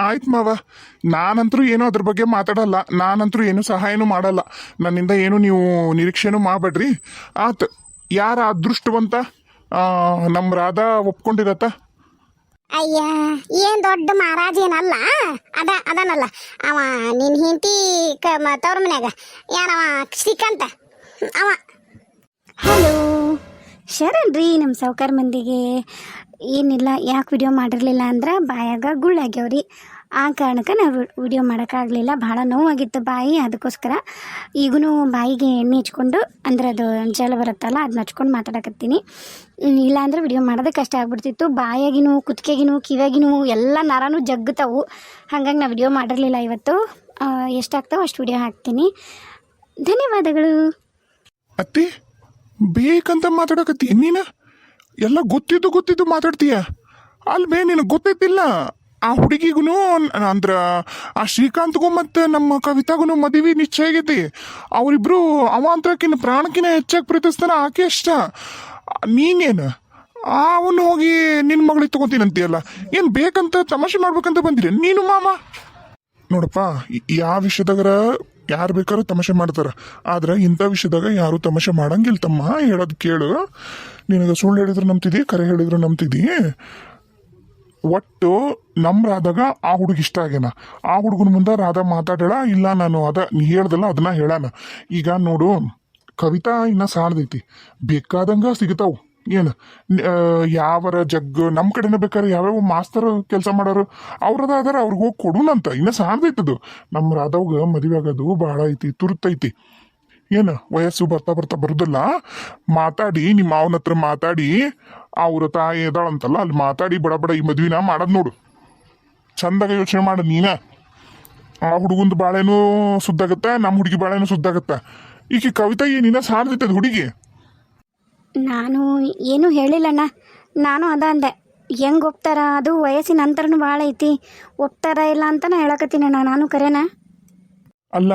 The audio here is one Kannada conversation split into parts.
ಆಯ್ತು ಮಾವ. ನಾನಂತರೂ ಏನೋ ಅದ್ರ ಬಗ್ಗೆ ಮಾತಾಡಲ್ಲ, ನಾನಂತರೂ ಏನು ಸಹಾಯನೂ ಮಾಡಲ್ಲ. ನನ್ನಿಂದ ಏನು ನೀವು ನಿರೀಕ್ಷೆನೂ ಮಾಡಬೇಡ್ರಿ. ಆತು, ಯಾರ ಅದೃಷ್ಟವಂತ ನಮ್ಮ ರಾಧಾ ಒಪ್ಕೊಂಡಿರತ್ತ. ಅಯ್ಯ, ಏನ್ ದೊಡ್ಡ ಮಹಾರಾಜ ಏನಲ್ಲ, ಅದನಲ್ಲ ಅವ ನಿನ್ ಹೆಂಡತಿ ತವ್ರ ಮನ್ಯಾಗ ಯಾರವ ಶ್ರೀಕಾಂತ ಅವ. ಹಲೋ, ಶರಣ್ರಿ ನಮ್ಮ ಸಾವ್ಕಾರ ಮಂದಿಗೆ. ಏನಿಲ್ಲ, ಯಾಕೆ ವಿಡಿಯೋ ಮಾಡಿರಲಿಲ್ಲ ಅಂದ್ರೆ ಬಾಯಾಗ ಗುಳ್ಳಾಗ್ಯಾವ್ರಿ. ಆ ಕಾರಣಕ್ಕೆ ನಾವು ವಿಡಿಯೋ ಮಾಡೋಕ್ಕಾಗಲಿಲ್ಲ. ಭಾಳ ನೋವಾಗಿತ್ತು ಬಾಯಿ, ಅದಕ್ಕೋಸ್ಕರ ಈಗೂ ಬಾಯಿಗೆ ಎಣ್ಣೆ ಹಚ್ಕೊಂಡು, ಅಂದ್ರೆ ಅದು ಜಲ ಬರುತ್ತಲ್ಲ ಅದನ್ನ ಹಚ್ಕೊಂಡು ಮಾತಾಡಕತ್ತೀನಿ. ಇಲ್ಲಾಂದ್ರೆ ವಿಡಿಯೋ ಮಾಡೋದೇ ಕಷ್ಟ ಆಗ್ಬಿಡ್ತಿತ್ತು. ಬಾಯಾಗಿನೂ ಕುತ್ತಿಗೆಗಿನೂ ಕಿವಿಯಾಗಿನೂ ಎಲ್ಲ ನರನೂ ಜಗ್ಗುತ್ತವು. ಹಾಗಾಗಿ ನಾವು ವಿಡಿಯೋ ಮಾಡಿರಲಿಲ್ಲ ಇವತ್ತು. ಎಷ್ಟಾಗ್ತಾವೆ ಅಷ್ಟು ವಿಡಿಯೋ ಹಾಕ್ತೀನಿ. ಧನ್ಯವಾದಗಳು. ಅತ್ತಿ, ಬೇಕಂತ ಮಾತಾಡಕತ್ತಿ ನೀನು? ಎಲ್ಲ ಗೊತ್ತಿದ್ದು ಮಾತಾಡ್ತೀಯ ಅಲ್ವೇ? ನಿನಗೆ ಗೊತ್ತೈತಿಲ್ಲ ಆ ಹುಡುಗಿಗೂ ಅಂದ್ರ ಆ ಶ್ರೀಕಾಂತ್ಗೂ ಮತ್ತು ನಮ್ಮ ಕವಿತಾಗೂ ಮದುವೆ ನಿಶ್ಚಯ ಆಗೈತಿ. ಅವರಿಬ್ರು ಅವ ಅಂತಕಿನ ಪ್ರಾಣಕ್ಕಿನ ಹೆಚ್ಚಾಗಿ ಪ್ರೀತಿಸ್ತಾನ, ಆಕೆ ಇಷ್ಟ. ನೀನೇನು ಅವನು ಹೋಗಿ ನಿನ್ನ ಮಗಳಿಗೆ ತಗೋತೀನಂತೀಯಲ್ಲ, ಏನು ಬೇಕಂತ ತಮಾಷೆ ಮಾಡ್ಬೇಕಂತ ಬಂದಿರಿ ನೀನು ಮಾಮ? ನೋಡಪ್ಪ, ಯಾವ ವಿಷಯದಾಗರ ಯಾರು ಬೇಕಾದ್ರೂ ತಮಾಷೆ ಮಾಡ್ತಾರೆ, ಆದ್ರೆ ಇಂಥ ವಿಷಯದಾಗ ಯಾರು ತಮಾಷೆ ಮಾಡಂಗಿಲ್ಲ ತಮ್ಮ. ಹೇಳೋದು ಕೇಳು. ನಿನಗೆ ಸುಳ್ಳು ಹೇಳಿದ್ರು ನಂಬ್ತಿದ್ದಿ, ಕರೆ ಹೇಳಿದ್ರು ನಂಬ್ತಿದ್ದಿ. ಒಟ್ಟು ನಮ್ಮ ರಾಧಾಗ ಆ ಹುಡುಗ ಇಷ್ಟ ಆಗ್ಯಾನ. ಆ ಹುಡುಗನ ಮುಂದೆ ರಾಧಾ ಮಾತಾಡೋಣ ಇಲ್ಲ, ನಾನು ನೀ ಹೇಳ್ದಲ್ಲ ಅದನ್ನ ಹೇಳಾನ. ಈಗ ನೋಡು, ಕವಿತಾ ಇನ್ನ ಸಾಣದೈತಿ, ಬೇಕಾದಂಗ ಸಿಗ್ತಾವು. ಏನು ಯಾವರ ಜಗ್ಗು ನಮ್ಮ ಕಡೆನ ಬೇಕಾದ್ರೆ ಯಾವ್ಯಾವ ಮಾಸ್ತರ್ ಕೆಲಸ ಮಾಡೋರು ಅವ್ರದ ಅದಾರ, ಅವ್ರಿಗೆ ಹೋಗಿ ಕೊಡುನಂತ. ಇನ್ನ ಸಾಣದೈತದು. ನಮ್ಮ ರಾಧವ್ಗ ಮದುವೆ ಆಗೋದು ಭಾಳ ಐತಿ, ತುರ್ತೈತಿ. ಏನು ವಯಸ್ಸು ಬರ್ತಾ ಬರುದಿಲ್ಲ. ಮಾತಾಡಿ ನಿಮ್ಮ ಮಾವನ ಹತ್ರ ಮಾತಾಡಿ, ಅವ್ರ ತಾಯಿ ಎದಾಳಂತಲ್ಲ ಅಲ್ಲಿ ಮಾತಾಡಿ ಬಡ ಈ ಮದ್ವಿನ ಮಾಡೋದು ನೋಡು. ಚಂದಾಗ ಯೋಚನೆ ಮಾಡ ನೀನ. ಆ ಹುಡುಗಂದು ಬಾಳೆನೂ ಸುದ್ದಾಗತ್ತ, ನಮ್ಮ ಹುಡುಗಿ ಬಾಳೆನೂ ಸುದ್ದಾಗತ್ತ. ಈಕೆ ಕವಿತಾ ಏನಿನ ಸಾರ್ದೈತದ ಹುಡುಗಿ. ನಾನು ಏನೂ ಹೇಳಿಲ್ಲಣ್ಣ, ನಾನು ಅಂದೆ ಹೆಂಗೆ ಒಪ್ತಾರ, ಅದು ವಯಸ್ಸಿನ ಅಂತರನು ಭಾಳ ಐತಿ, ಒಪ್ತಾರ ಇಲ್ಲ ಅಂತ ನಾ ಹೇಳಕತ್ತೀನಣ್ಣ. ನಾನು ಕರೆನಾ? ಅಲ್ಲ,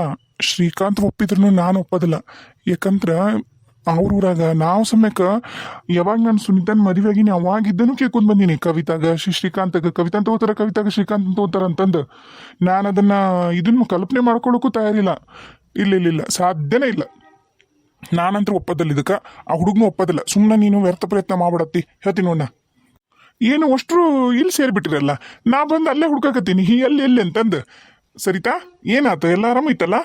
ಶ್ರೀಕಾಂತ್ ಒಪ್ಪಿದ್ರು ನಾನು ಒಪ್ಪೋದಿಲ್ಲ. ಯಾಕಂದ್ರ ಅವ್ರೂರಾಗ ನಾವು ಸಮಯಕ್ಕೆ ಯಾವಾಗ ನಾನು ಸುನೀತನ ಮದುವೆ ಆಗಿನಿ ಅವಾಗಿದ್ದನು ಕೇಳ್ಕೊಂಡು ಬಂದೀನಿ. ಕವಿತಾಗ ಶ್ರೀಕಾಂತಗ ಕವಿತಾ ಅಂತ ಹೋಗ್ತಾರ, ಕವಿತಾಗ ಶ್ರೀಕಾಂತ್ ಅಂತ ಹೋಗ್ತಾರ ಅಂತಂದು ನಾನು ಅದನ್ನ ಇದನ್ನು ಕಲ್ಪನೆ ಮಾಡ್ಕೊಳ್ಳೋಕ್ಕೂ ತಯಾರಿಲ್ಲ. ಇಲ್ಲ, ಸಾಧ್ಯನೇ ಇಲ್ಲ. ನಾನಂತೂ ಒಪ್ಪೋದಿಲ್ಲ ಇದಕ್ಕೆ, ಆ ಹುಡುಗನೂ ಒಪ್ಪೋದಿಲ್ಲ. ಸುಮ್ಮನೆ ನೀನು ವ್ಯರ್ಥ ಪ್ರಯತ್ನ ಮಾಡ್ಬಿಡತ್ತಿ, ಹೇಳ್ತೀನಿ ನೋಡ. ಏನು ಅಷ್ಟರು ಇಲ್ಲಿ ಸೇರಿಬಿಟ್ಟಿರಲ್ಲ, ನಾ ಬಂದು ಅಲ್ಲೇ ಹುಡ್ಕಾಕತ್ತೀನಿ ಎಲ್ಲಿ ಅಂತಂದು. ಸರಿತಾ? ಏನಾಯ್ತು? ಎಲ್ಲ ಆರಾಮೈತಲ್ಲ?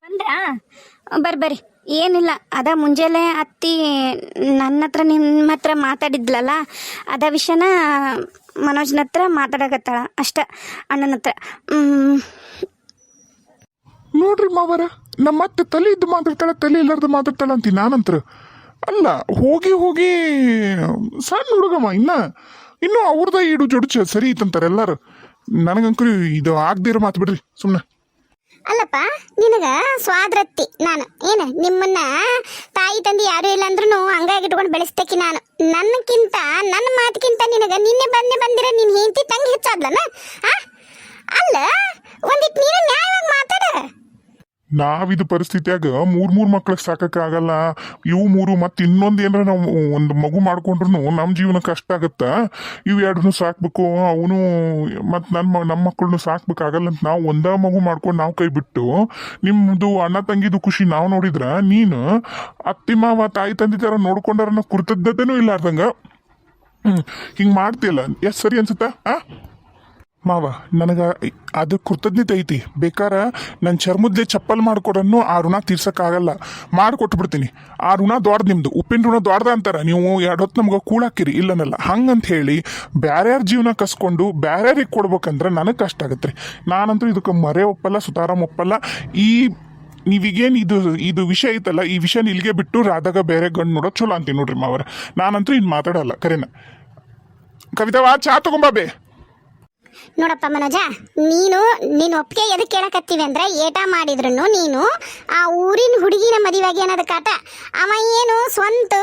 ಬಂದ್ರಾ? ಬರ್ರಿ. ಏನಿಲ್ಲ, ಅದ ಮುಂಜಾನೆ ಅತ್ತಿ ನನ್ನ ಹತ್ರ ನಿಮ್ಮ ಹತ್ರ ಮಾತಾಡಿದ್ಲಲ್ಲ, ಅದ ವಿಷಯನ ಮನೋಜ್ನ ಹತ್ರ ಮಾತಾಡಕತ್ತಾಳ ಅಷ್ಟ, ಅಣ್ಣನ ಹತ್ರ. ನೋಡ್ರಿ ಮಾವರ, ನಮ್ಮ ಅತ್ತೆ ತಲೆ ಇದ್ದು ಮಾತಾಡ್ತಾಳ, ತಲೆ ಇಲ್ಲಾರ್ದು ಮಾತಾಡ್ತಾಳ ಅಂತೀನಿ ನಾನಂತ್ರ. ಅಲ್ಲ, ಹೋಗಿ ಸಣ್ಣ ಹುಡುಗಮ್ಮ, ಇನ್ನೂ ಅವ್ರದ ಈಡು ಜೊಡ್ಚ ಸರಿ ಇತ್ತಂತಾರೆ ಎಲ್ಲಾರು. ನನಗಂಕರು ಇದು ಆಗದಿರೋ ಮಾತು ಬಿಡ್ರಿ ಸುಮ್ಮನೆ. ಅಲ್ಲಪ್ಪ, ನಿನಗ ಸ್ವಾದ್ರತ್ತಿ ನಾನು. ಏನು ನಿಮ್ಮನ್ನ ತಾಯಿ ತಂದೆ ಯಾರು ಇಲ್ಲ ಅಂದ್ರೂ ಹಂಗಾಗಿಟ್ಕೊಂಡು ಬೆಳೆಸ್ತೇಕಿ ನಾನು. ನನ್ನ ಮಾತಿಗಿಂತ ನಿನಗ ನಿನ್ನೆ ಬಂದಿರ ನಿನ್ನ ಹೆಂಡತಿ ತಂಗಿ ಹೆಚ್ಚಾದ್ಲನ? ಅಲ್ಲ, ಒಂದಿಟ್ಟು ನೀನು ನ್ಯಾಯವಾಗಿ ಮಾತಾಡ. ನಾವಿದು ಪರಿಸ್ಥಿತಿಯಾಗ ಮೂರ್ ಮಕ್ಳಿಗೆ ಸಾಕಾಗಲ್ಲ. ಇವು ಮೂರು ಮತ್ತೆ ಇನ್ನೊಂದು ಏನಾರ ನಾವು ಒಂದು ಮಗು ಮಾಡ್ಕೊಂಡ್ರು ನಮ್ಮ ಜೀವನ ಕಷ್ಟ ಆಗತ್ತ. ಇವು ಎರಡನ್ನೂ ಸಾಕ್ಬೇಕು, ಅವನು ಮತ್ತು ನಮ್ಮ ಮಕ್ಕಳನ್ನು ಸಾಕ್ಬೇಕಾಗಲ್ಲ ಅಂತ ನಾವು ಒಂದೇ ಮಗು ಮಾಡ್ಕೊಂಡು ನಾವು ಕೈ ಬಿಟ್ಟು ನಿಮ್ಮದು ಅಣ್ಣ ತಂಗಿದು ಖುಷಿ ನಾವು ನೋಡಿದ್ರ, ನೀನು ಅತ್ತಿ ಮಾವ ತಾಯಿ ತಂದೆ ಥರ ನೋಡ್ಕೊಂಡಾರ ಕೃತಜ್ಞತೆನೂ ಇಲ್ಲಾರ್ದಂಗ ಹಿಂಗೆ ಮಾಡ್ತೀಯಲ್ಲ, ಎಷ್ಟು ಸರಿ ಅನ್ಸುತ್ತಾ? ಮಾವ, ನನಗೆ ಅದು ಕೃತಜ್ಞತೆ ಐತಿ. ಬೇಕಾರ ನನ್ನ ಚರ್ಮದ್ಲೆ ಚಪ್ಪಲ್ ಮಾಡಿಕೊಡನ್ನು ಆ ಋಣ ತೀರ್ಸಕ್ಕಾಗಲ್ಲ, ಮಾಡಿಕೊಟ್ಬಿಡ್ತೀನಿ. ಆ ಋಣ ದೊಡ್ಡ ನಿಮ್ದು, ಉಪ್ಪಿನ ಋಣ ದೊಡ್ಡದ ಅಂತಾರೆ. ನೀವು ಎರಡು ಹೊತ್ತು ನಮ್ಗೆ ಕೂಳಾಕಿರಿ ಇಲ್ಲನಲ್ಲ. ಹಂಗಂತ ಹೇಳಿ ಬ್ಯಾರ್ಯಾರ ಜೀವನ ಕಸ್ಕೊಂಡು ಬ್ಯಾರ್ಯಾರಿಗೆ ಕೊಡ್ಬೇಕಂದ್ರೆ ನನಗೆ ಕಷ್ಟ ಆಗತ್ತೆ ರೀ. ನಾನಂತೂ ಇದಕ್ಕೆ ಮರೆ ಒಪ್ಪಲ್ಲ, ಸುತಾರಾಮ್ ಒಪ್ಪಲ್ಲ. ನೀವೀಗೇನು ಇದು ವಿಷಯ ಐತಲ್ಲ, ಈ ವಿಷಯ ಇಲ್ಲಿಗೆ ಬಿಟ್ಟು ರಾಧಾಗ ಬೇರೆ ಗಂಡು ನೋಡೋದು ಚಲೋ ಅಂತೀನಿ ನೋಡ್ರಿ ಮಾವರ. ನಾನಂತೂ ಇನ್ನು ಮಾತಾಡಲ್ಲ ಕರೆನ. ಕವಿತಾವಾ, ಚಾ ತಗೊಂಬಾ. ನೋಡಪ್ಪ ಮನೋಜ, ನೀನು ಒಪ್ಪಿಗೆ ಎದಕ್ಕೆ ಕೇಳಕತ್ತೀವಿ ಅಂದ್ರೆ, ಏಟ ಮಾಡಿದ್ರು ನೀನು ಆ ಊರಿನ ಹುಡುಗಿನ ಮದುವೆಗೆ ಅನ್ನೋದು ಕಾಟ. ಅವ ಏನು ಸ್ವಂತ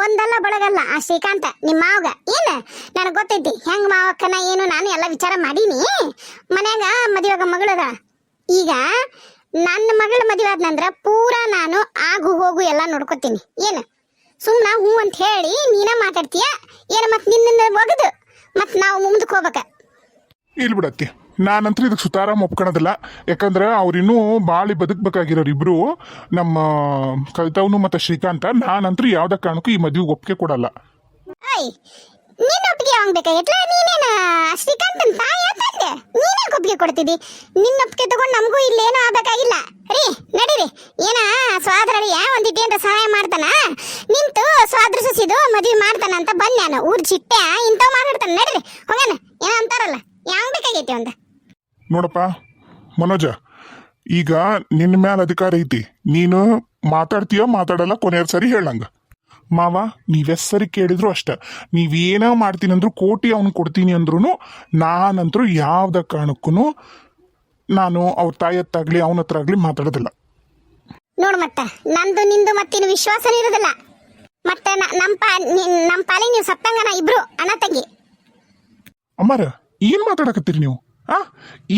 ಬಂದಲ್ಲ ಬಳಗಲ್ಲ ಆ ಶ್ರೀಕಾಂತ ನಿಮ್ಮ ಮಾವಗ. ಏನು ನನಗೆ ಗೊತ್ತೈತಿ ಹೆಂಗ್ ಮಾವಕ್ಕನ ಏನು, ನಾನು ಎಲ್ಲ ವಿಚಾರ ಮಾಡೀನಿ. ಮನ್ಯಾಗ ಮದುವೆಗ ಮಗಳದ. ಈಗ ನನ್ನ ಮಗಳ ಮದುವೆ ಆದ್ನಂದ್ರ ಪೂರಾ ನಾನು ಆಗು ಹೋಗು ಎಲ್ಲ ನೋಡ್ಕೊತೀನಿ. ಏನು ಸುಮ್ಮನೆ ಹ್ಞೂ ಅಂತ ಹೇಳಿ ನೀನ ಮಾತಾಡ್ತೀಯ ಏನು? ಮತ್ತೆ ನಿನ್ನ ಒಗದು ಮತ್ತೆ ನಾವು ಮುಂದಕ್ಕೆ ಹೋಗ್ಬೇಕ. ಇಲ್ಲಿ ಬಿಡತ್ತಿ, ನಾನಂತೂ ಇದಕ್ಕೆ ಸುತಾರಾಮ್ ಒಪ್ಕೊಳೋದಿಲ್ಲ. ಯಾಕಂದ್ರೆ ಅವ್ರಿನ್ನೂ ಬಾಳಿ ಬದುಕಬೇಕಾಗಿರೋರು ಇಬ್ರು, ನಮ್ಮ ಕವಿತಾವ್ನು ಮತ್ತು ಶ್ರೀಕಾಂತ. ನಾನಂತೂ ಯಾವ್ದೇ ಕಾರಣಕ್ಕೂ ಈ ಮದುವೆಗೆ ಒಪ್ಪಿಗೆ ಕೊಡಲ್ಲ. ಅಯ್ ನಿನ್ನ ಒಪ್ಪಿಗೆ ಆಗ್ಬೇಕಾಗಿತ್ಲ? ನೀನೇನ ಶ್ರೀಕಾಂತನ್ ತಾಯಿ ತಂದೆ, ನೀನೇ ಒಪ್ಪಿಗೆ ಕೊಡ್ತಿದ್ದಿ. ನಿನ್ನ ಒಪ್ಪಿಗೆ ತಗೊಂಡು ನಮಗೂ ಇಲ್ಲೇನೂ ಆಗ್ಬೇಕಾಗಿಲ್ಲ ರೀ. ನಡೀರಿ, ಏನ ಸ್ವಾದ್ರಳಿಯ ಒಂದಿಟ್ಟೇನ್ರ ಸಹಾಯ ಮಾಡ್ತಾನ, ನಿಂತು ಸ್ವಾದ್ರ ಸಸಿದು ಮದ್ವಿ ಮಾಡ್ತಾನ ಅಂತ ಬಂದ್ಯಾನ. ಊರ್ ಚಿಟ್ಟೆ ಇಂಥವ್ ಮಾತಾಡ್ತಾನ. ನಡೀರಿ ಹೋಗೋಣ. ಏನೋ ಅಂತಾರಲ್ಲ, ಯಾವ ಬೇಕಾಗೈತಿ ಅಂತ. ನೋಡಪ್ಪ ಮನೋಜ, ಈಗ ನಿನ್ನ ಮ್ಯಾಲ ಅಧಿಕಾರ ಐತಿ. ನೀನು ಮಾತಾಡ್ತೀಯ ಮಾತಾಡಲ್ಲ, ಕೊನೆಯ ಸರಿ ಹೇಳಂಗ. ಮಾವ ನೀವೆಸ್ ಸರಿ ಕೇಳಿದ್ರು ಅಷ್ಟ, ನೀವೇನ ಮಾಡ್ತೀನಿ ಅಂದ್ರು ಕೋಟಿ ಅವ್ನು ಕೊಡ್ತೀನಿ ಅಂದ್ರೂ ನಾನಂತರೂ ಯಾವ್ದ ಕಾರಣಕ್ಕೂ ನಾನು ಅವ್ರ ತಾಯಿ ಹತ್ತಾಗ್ಲಿ ಅವನ ಹತ್ರ ಆಗ್ಲಿ ಮಾತಾಡೋದಿಲ್ಲ. ನೋಡು ಮತ್ತ ನಂದು ನಿಂದು ಮತ್ತಿನ ವಿಶ್ವಾಸನೇ ಇರೋದಿಲ್ಲ. ಮತ್ತೆ ನಮ್ಮ ಪಾಲಿಗೆ ನೀವು ಸತ್ತಂಗನ ಇಬ್ರು ಅಣ್ಣ ತಂಗಿ. ಅಮ್ಮಾರ ಏನ್ ಮಾತಾಡಕತ್ತೀರಿ ನೀವು?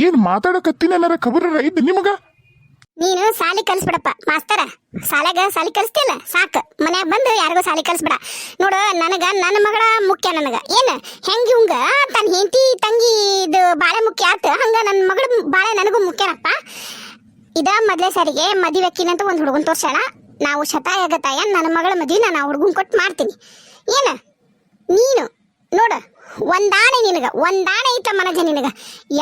ಏನ್ ಮಾತಾಡಕತ್ತೀನಿ ಅನ್ನರ ಖಬರ ಐತಿ ನಿಮಗ? ನೀನು ಸಾಲಿ ಕಲ್ಸ್ಬಿಡಪ್ಪ ಮಾಸ್ತರ. ಸಾಲಾಗ ಸಾಲಿ ಕಲಿಸ್ತಿಲ್ಲ ಸಾಕು. ಮನ್ಯಾಗ ಬಂದು ಯಾರಿಗೋ ಸಾಲಿ ಕಲ್ಸ್ಬಿಡ. ನೋಡು, ನನಗ ನನ್ನ ಮಗಳ ಮುಖ್ಯ. ನನಗ ಏನ ಹೆಂಗ ಇವಂಗ ತನ್ನ ಹೆಂಡತಿ ತಂಗಿ ಇದು ಬಾಳೆ ಮುಖ್ಯ ಆತ, ಹಂಗ ನನ್ನ ಮಗಳ ಬಾಳೆ ನನಗೂ ಮುಖ್ಯನಪ್ಪ. ಇದ ಮೊದಲೇ ಸಾರಿಗೆ ಮದುವೆ ಅಕ್ಕಿನಂತ ಒಂದು ಹುಡುಗನ್ ತೋರ್ಸಾಳ. ನಾವು ಶತಾಯಗತಾಯ ನನ್ನ ಮಗಳ ಮದುವೆ ನಾನು ಆ ಹುಡುಗನ್ ಕೊಟ್ಟು ಮಾಡ್ತೀನಿ. ಏನ ನೀನು ನೋಡು, ಒಂದಾಣೆ ನಿನಗ, ಒಂದಾಣೆ ಐತ ಮನಜ ನಿನಗ.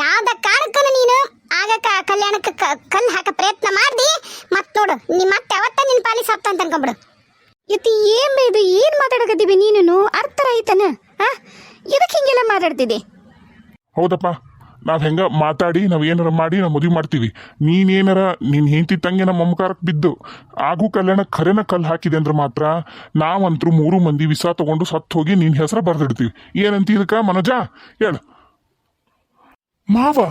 ಯಾವ್ದ ಕಾರಣಕ್ಕನ ನೀನು ಆಗ ಕಲ್ಯಾಣಕ್ಕೆ ಕಲ್ಲು ಹಾಕ ಪ್ರಯತ್ನ ಮಾಡ್ದಿ, ಮತ್ ನೋಡು ಮತ್ತೆ ಅವತ್ತ ನಿನ್ ಪಾಲಿ ಸತ್ತ ಅಂತ ಅನ್ಕೊಂಬಿಡು. ಇತಿ ಏನ್ ಇದು? ಏನ್ ಮಾತಾಡಕತ್ತೀವಿ ನೀನು? ಅರ್ಥ ಆಯ್ತಾನ? ಇದಕ್ಕೆ ಹಿಂಗೆಲ್ಲ ಮಾತಾಡ್ತಿದ್ದೆ? ಹೌದಪ್ಪ, ನಾವ್ ಹೆಂಗ ಮಾತಾಡಿ ನಾವ್ ಏನಾರ ಮಾಡಿ ನಾವು ಮದುವೆ ಮಾಡ್ತೀವಿ. ನೀನೇನಾರ ನಿನ್ ಹೆಂಡತಿ ತಂಗಿ ನಮ್ಮ ಮಮಕಾರಕ್ಕೆ ಬಿದ್ದು ಆಗು ಕಲ್ಯಾಣ ಖರೇನ ಕಲ್ಲು ಹಾಕಿದೆ ಅಂದ್ರೆ ಮಾತ್ರ ನಾವಂತರೂ 3 ಮಂದಿ ವಿಸಾ ತಗೊಂಡು ಸತ್ತು ಹೋಗಿ ನಿನ್ ಹೆಸರ ಬರ್ದಿಡ್ತೀವಿ. ಏನಂತ ಇದಕ್ಕ ಮನೋಜ ಹೇಳು? ಮಾವ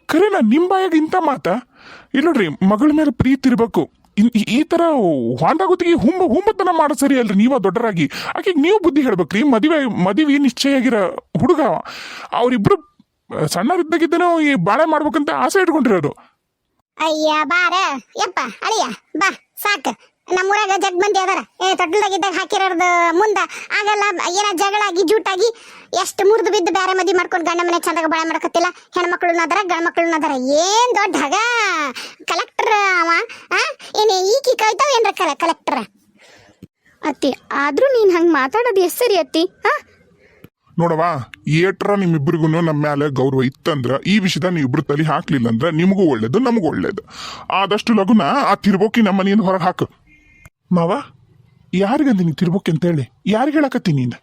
ಖರೇನ ನಿಮ್ ಬಾಯಾಗ ಇಂಥ ಮಾತ ಇಲ್ಲ ನೋಡ್ರಿ. ಮಗಳ ಮೇಲೆ ಪ್ರೀತಿ ಇರ್ಬೇಕು. ಈ ತರ ಹೊಂದಾಗುತ್ತಿಗೆ ಹುಂಬತನ ಮಾಡೋ ಸರಿ ಅಲ್ರಿ. ನೀವ ದೊಡ್ಡರಾಗಿ ಆಕೆಗೆ ನೀವು ಬುದ್ಧಿ ಹೇಳ್ಬೇಕ್ರಿ. ಮದುವೆ ನಿಶ್ಚಯ ಆಗಿರೋ ಹುಡುಗ, ಅವ್ರಿಬ್ರು ಸಣ್ಣರಿದ್ದಾಗಿದ್ದೇನೋ ಈ ಬಾಳೆ ಮಾಡ್ಬೇಕಂತ ಆಸೆ ಇಟ್ಕೊಂಡಿರೋರು. ಅಯ್ಯ ಬಾರ ಯಪ್ಪ ಅಳಿಯ ಬಾ ಸಾಕು. ನಮ್ಮೂರಾಗ ಜಗ್ ಮಂದಿ ಅದಾರ. ತೊಟ್ಟಲ್ದಾಗಿದ್ದಾಗ ಹಾಕಿರೋದು ಮುಂದ ಆಗಲ್ಲ. ಏನ ಜಗಳ ಜೂಟಾಗಿ ಎಷ್ಟು ಮುರಿದು ಬಿದ್ದು ಬೇರೆ ಮದಿ ಮಾಡ್ಕೊಂಡು ಗಂಡ ಮನೆ ಚಂದಾಗ ಬಾಳೆ ಮಾಡಕತ್ತಿಲ್ಲ. ಹೆಣ್ಮಕ್ಳು ಅದಾರ ಗಂಡ ಮಕ್ಳು ಅದಾರ. ಏನ್ ದೊಡ್ಡ ಹಗ ಕಲೆಕ್ಟರ್ ಅವ. ಏನೇ ಈಕಿ ಕವಿತಾವ ಏನ್ರ ಕಲೆಕ್ಟರ್ ಅತ್ತಿ. ಆದ್ರೂ ನೀನ್ ಹಂಗ ಮಾತಾಡೋದು ಎಷ್ಟು ಸರಿ ಅತ್ತಿ? ನೋಡವಾ, ಏಟ್ರ ನಿಮ್ಮಿಬ್ಬರಿಗೂ ನಮ್ಮ ಮ್ಯಾಲೆ ಗೌರವ ಇತ್ತಂದ್ರ ಈ ವಿಷಯದ ನೀವಿಬ್ರು ತಲೆ ಹಾಕ್ಲಿಲ್ಲ ಅಂದ್ರ ನಿಮಗೂ ಒಳ್ಳೇದು ನಮಗೂ ಒಳ್ಳೇದು. ಆದಷ್ಟು ಲಗುನ ಆ ತಿರ್ಬೋಕಿ ನಮ್ಮ ಮನೆಯಿಂದ ಹೊರಗೆ ಹಾಕು. ಮಾವ ಯಾರಿಗಂದಿ ತಿರ್ಬೋಕಿ ಅಂತ ಹೇಳಿ? ಯಾರಿಗೆ ಹೇಳಕತ್ತೀನಿ ನೀನು?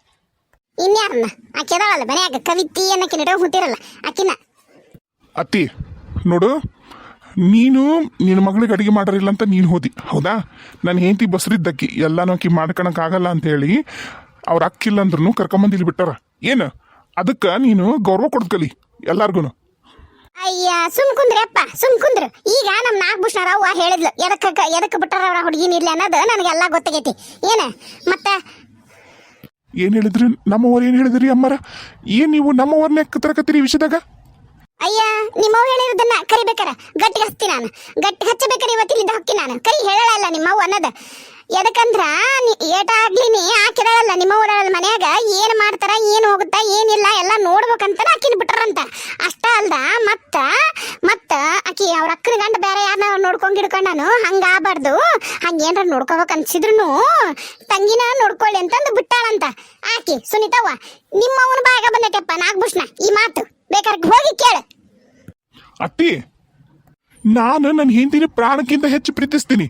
ಇನ್ಯಾರನ್ನ? ಆಕೆ ಅದಾಳಲ್ಲ ಮನ್ಯಾಗ ಕವಿತಿ ಅನ್ನಕ್ಕೆ ನಿಡೋ ಹುಟ್ಟಿರಲ್ಲ ಆಕಿನ. ಅತ್ತಿ ನೋಡು, ನೀನು ನಿನ್ನ ಮಗಳಿಗೆ ಅಡಿಗೆ ಮಾಡರಿಲ್ಲ ಅಂತ ನೀನು ಹೋದಿ ಹೌದಾ? ನನ್ನ ಹೆಂಡತಿ ಬಸ್ರಿದ್ದಕ್ಕಿ ಎಲ್ಲಾನು ಆಕಿ ಮಾಡ್ಕೊಳಕ್ಕಾಗಲ್ಲ ಅಂತ ಹೇಳಿ ಅವ್ರ ಅಕ್ಕಿಲ್ಲ ಅಂದ್ರೂ ಕರ್ಕೊಂಬಂದಿಲ್ಲಿ ಬಿಟ್ಟಾರ. ಏನು ಅದಕ್ಕೆ ನೀನು ಗೌರವ ಕೊಡ್ಕಲಿ ಎಲ್ಲಾರ್ಗು. ಅಯ್ಯ ಸುಮ್ ಕುಂದ್ರಿ ಅಪ್ಪ, ಸುಮ್ ಕುಂದ್ರು. ಈಗ ನಮ್ ನಾಗಭೂಷಣ ಅವ್ವ ಹೇಳಿದ್ಲು ಎದಕ್ಕೆ ಬಿಟ್ಟಾರ ಅವ್ರ ಹುಡುಗಿನ ಇರ್ಲಿ ಅನ್ನೋದು ನನಗೆಲ್ಲ ಗೊತ್ತಾಗೈತಿ. ಏನ ಮತ್ತೆ ಏನ್ ಹೇಳಿದ್ರಿ? ನಮ್ಮವ್ರು ಏನ್ ಹೇಳಿದ್ರಿ ಅಮ್ಮರ? ಏನ್ ನೀವು ನಮ್ಮವ್ರನ್ನೇ ತರಕತ್ತೀರಿ ಈ ವಿಷಯದಾಗ? ಅಯ್ಯ ನಿಮ್ಮವ್ ಹೇಳಿರೋದನ್ನ ಕರಿಬೇಕಾರ ಗಟ್ಟಿ ಹಚ್ತಿ ನಾನು. ಗಟ್ಟಿ ಹಚ್ಚಬೇಕಾರೆ ಇವತ್ತಿಲ್ಲಿದ್ದ ಹೊಕ್ಕಿ ನಾನು. ಕೈ ಹೇಳಲ್ಲ ನಿಮ್ಮವ್ ಅನ್ನೋದ. ಎದಕ್ಕಂದ್ರ ಏಟಾಗ್ಲಿನಿ ಹಾಕಿದಾಳಲ್ಲ ನಿಮ್ಮವ್ರ ಮನ್ಯಾಗ ಏನ್ ಮಾಡ್ತಾರ, ಏನ್ ಹೋಗುತ್ತಾ, ಏನಿಲ್ಲ ಎಲ್ಲ ನೋಡ್ಬೇಕಂತ ಆಕಿನ ಬಿಟ್ರಂತ. ಅಷ್ಟ ಅಲ್ದ ಮತ್ತ ಆಕಿ ಅವ್ರ ಅಕ್ಕನ ಗಂಡ ಬೇರೆ ಯಾರನ್ನ ನೋಡ್ಕೊಂಡ್ ಹಿಡ್ಕೊಂಡಾನು. ಹಂಗಾಗಬಾರ್ದು. ಹಂಗೇನ್ರ ನೋಡ್ಕೋಬೇಕು ಅನ್ಸಿದ್ರು ತಂಗಿನ ನೋಡ್ಕೊಳ್ಳಿ ಅಂತಂದು ಬಿಟ್ಟಾಳಂತ ಆಕಿ ಸುನೀತವ್ವ. ನಿಮ್ಮವನ ಬಾಯಾಗ ಬಂದೈತೆಪ್ಪ ನಾಗಭೂಷಣ ಈ ಮಾತು. ಬೇಕಾದ್ರೆ ಹೋಗಿ ಕೇಳು. ಅತ್ತಿ, ನಾನು ನನ್ನ ಹೆಂಡತಿನ ಪ್ರಾಣಕ್ಕಿಂತ ಹೆಚ್ಚು ಪ್ರೀತಿಸ್ತೀನಿ.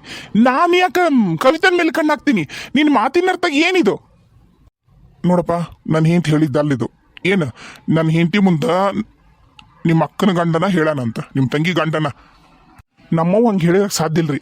ನಾನು ಯಾಕೆ ಕವಿತನ ಮೇಲೆ ಕಣ್ಣಾಕ್ತೀನಿ? ನಿನ್ನ ಮಾತಿನ ಅರ್ಥ ಏನಿದು? ನೋಡಪ್ಪ, ನನ್ನ ಹೆಂಡತಿ ಹೇಳಿದ್ದಲ್ಲಿದು. ಏನು ನನ್ನ ಹೆಂಡತಿ ಮುಂದೆ ನಿಮ್ಮ ಅಕ್ಕನ ಗಂಡನ ಹೇಳಾನಂತ, ನಿಮ್ಮ ತಂಗಿ ಗಂಡನ. ನಮ್ಮವ್ವ ಹಂಗೆ ಹೇಳಿದಕ್ಕೆ ಸಾಧ್ಯ ಇಲ್ರಿ.